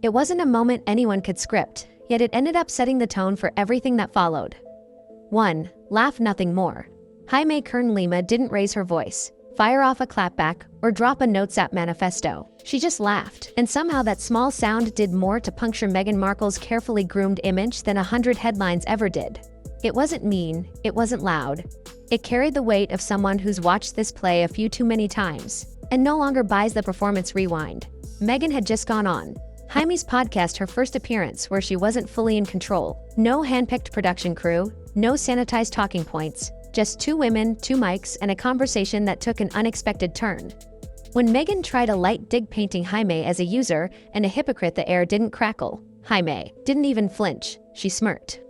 It wasn't a moment anyone could script, yet it ended up setting the tone for everything that followed. 1. Laugh, nothing more. Jamie Kern Lima didn't raise her voice, fire off a clapback, or drop a notes app manifesto. She just laughed, and somehow that small sound did more to puncture Meghan Markle's carefully groomed image than 100 headlines ever did. It wasn't mean, it wasn't loud. It carried the weight of someone who's watched this play a few too many times, and no longer buys the performance rewind. Meghan had just gone on Jamie's podcast, her first appearance where she wasn't fully in control. No hand-picked production crew, no sanitized talking points, just two women, two mics, and a conversation that took an unexpected turn. When Meghan tried a light dig painting Jamie as a user and a hypocrite, the air didn't crackle. Jamie didn't even flinch, she smirked.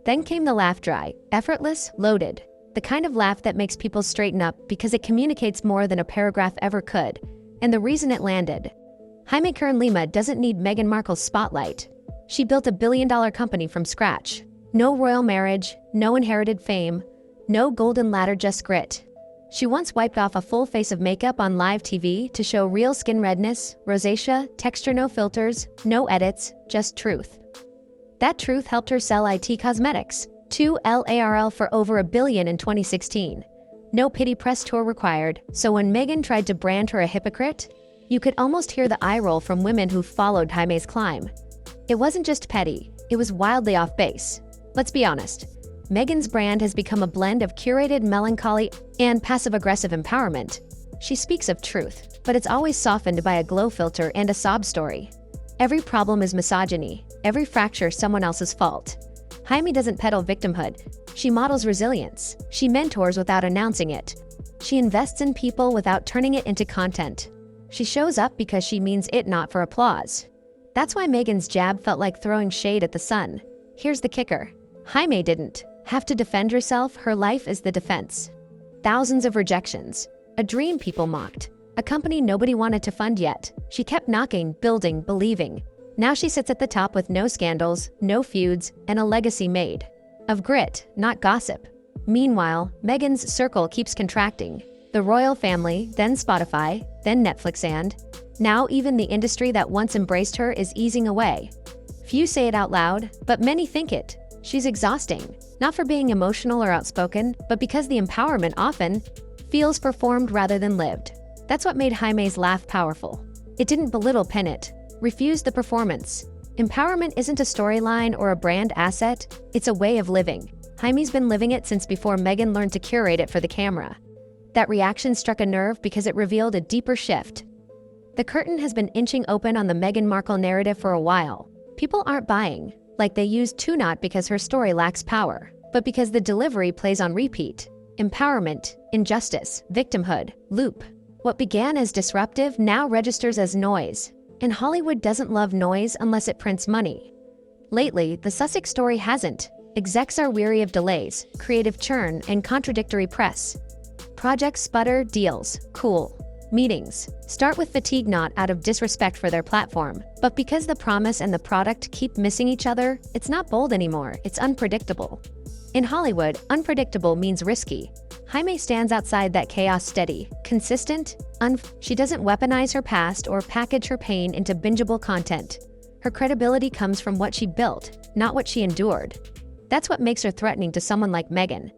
Then came the laugh, dry, effortless, loaded. The kind of laugh that makes people straighten up because it communicates more than a paragraph ever could. And the reason it landed. Jamie Kern Lima doesn't need Meghan Markle's spotlight. She built a billion-dollar company from scratch. No royal marriage, no inherited fame, no golden ladder, just grit. She once wiped off a full face of makeup on live TV to show real skin redness, rosacea, texture, no filters, no edits, just truth. That truth helped her sell IT cosmetics to LARL for over $1 billion in 2016. No pity press tour required, so when Meghan tried to brand her a hypocrite, you could almost hear the eye roll from women who followed Jamie's climb. It wasn't just petty, it was wildly off base. Let's be honest, Meghan's brand has become a blend of curated melancholy and passive-aggressive empowerment. She speaks of truth, but it's always softened by a glow filter and a sob story. Every problem is misogyny, every fracture someone else's fault. Jamie doesn't peddle victimhood, she models resilience. She mentors without announcing it. She invests in people without turning it into content. She shows up because she means it, not for applause. That's why Meghan's jab felt like throwing shade at the sun. Here's the kicker. Jamie didn't have to defend herself, her life is the defense. Thousands of rejections. A dream people mocked. A company nobody wanted to fund yet. She kept knocking, building, believing. Now she sits at the top with no scandals, no feuds, and a legacy made of grit, not gossip. Meanwhile, Meghan's circle keeps contracting. The royal family, then Spotify, then Netflix, and now even the industry that once embraced her is easing away. Few say it out loud, but many think it. She's exhausting, not for being emotional or outspoken, but because the empowerment often feels performed rather than lived. That's what made Jamie's laugh powerful. It didn't belittle, pin it, refuse the performance. Empowerment isn't a storyline or a brand asset, it's a way of living. Jamie's been living it since before Meghan learned to curate it for the camera. That reaction struck a nerve because it revealed a deeper shift. The curtain has been inching open on the Meghan Markle narrative for a while. People aren't buying, like they used to, not because her story lacks power, but because the delivery plays on repeat. Empowerment, injustice, victimhood, loop. What began as disruptive now registers as noise. And Hollywood doesn't love noise unless it prints money. Lately, the Sussex story hasn't. Execs are weary of delays, creative churn, and contradictory press. Projects sputter, deals cool. Meetings start with fatigue, not out of disrespect for their platform, but because the promise and the product keep missing each other. It's not bold anymore, it's unpredictable. In Hollywood, unpredictable means risky. Jamie stands outside that chaos, steady, consistent, she doesn't weaponize her past or package her pain into bingeable content. Her credibility comes from what she built, not what she endured. That's what makes her threatening to someone like Meghan.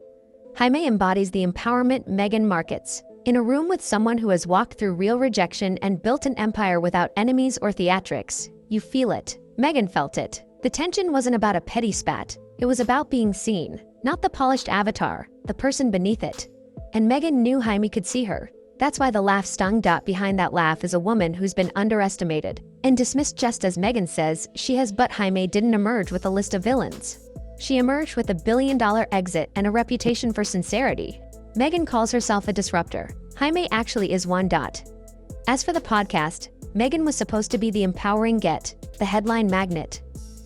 Jamie embodies the empowerment Meghan markets. In a room with someone who has walked through real rejection and built an empire without enemies or theatrics, you feel it. Meghan felt it. The tension wasn't about a petty spat. It was about being seen, not the polished avatar, the person beneath it. And Meghan knew Jamie could see her. That's why the laugh stung. Behind that laugh is a woman who's been underestimated and dismissed, just as Meghan says she has, but Jamie didn't emerge with a list of villains. She emerged with $1 billion exit and a reputation for sincerity. Meghan calls herself a disruptor. Jamie actually is one. As for the podcast, Meghan was supposed to be the empowering get, the headline magnet.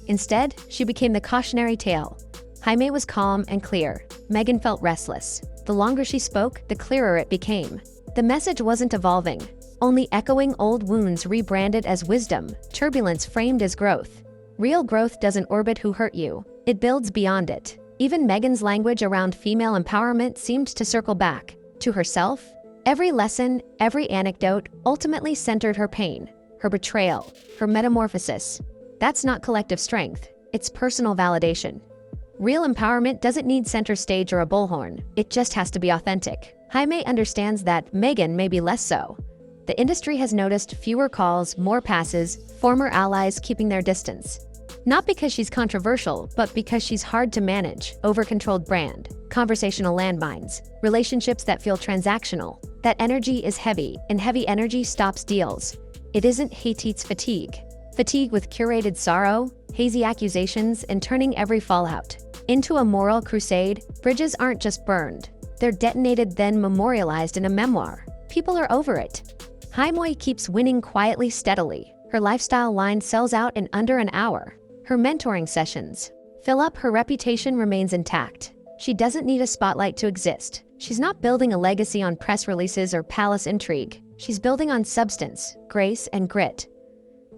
Instead, she became the cautionary tale. Jamie was calm and clear. Meghan felt restless. The longer she spoke, the clearer it became. The message wasn't evolving, only echoing old wounds rebranded as wisdom, turbulence framed as growth. Real growth doesn't orbit who hurt you, it builds beyond it. Even Meghan's language around female empowerment seemed to circle back to herself. Every lesson, every anecdote ultimately centered her pain, her betrayal, her metamorphosis. That's not collective strength, it's personal validation. Real empowerment doesn't need center stage or a bullhorn, it just has to be authentic. Jaime understands that Meghan may be less so. The industry has noticed fewer calls, more passes, former allies keeping their distance. Not because she's controversial, but because she's hard to manage, over-controlled brand, conversational landmines, relationships that feel transactional. That energy is heavy, and heavy energy stops deals. It isn't hate, it's fatigue. Fatigue with curated sorrow, hazy accusations, and turning every fallout into a moral crusade. Bridges aren't just burned. They're detonated, then memorialized in a memoir. People are over it. Jaime keeps winning quietly, steadily. Her lifestyle line sells out in under an hour. Her mentoring sessions fill up. Her reputation remains intact. She doesn't need a spotlight to exist. She's not building a legacy on press releases or palace intrigue. She's building on substance, grace, and grit.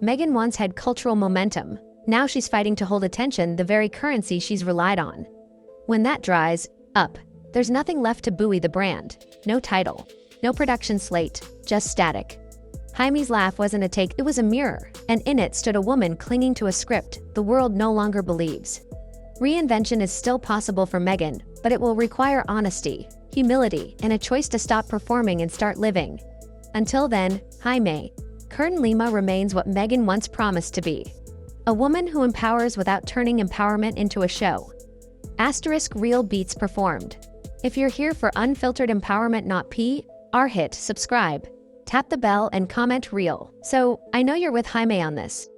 Meghan once had cultural momentum. Now she's fighting to hold attention, the very currency she's relied on. When that dries up, there's nothing left to buoy the brand. No title, no production slate, just static. Jaime's laugh wasn't a take, it was a mirror, and in it stood a woman clinging to a script the world no longer believes. Reinvention is still possible for Meghan, but it will require honesty, humility, and a choice to stop performing and start living. Until then, Jamie Kern Lima remains what Meghan once promised to be. A woman who empowers without turning empowerment into a show. * Real beats performed. If you're here for unfiltered empowerment, not PR, hit subscribe. Tap the bell and comment real. So, I know you're with Jaime on this.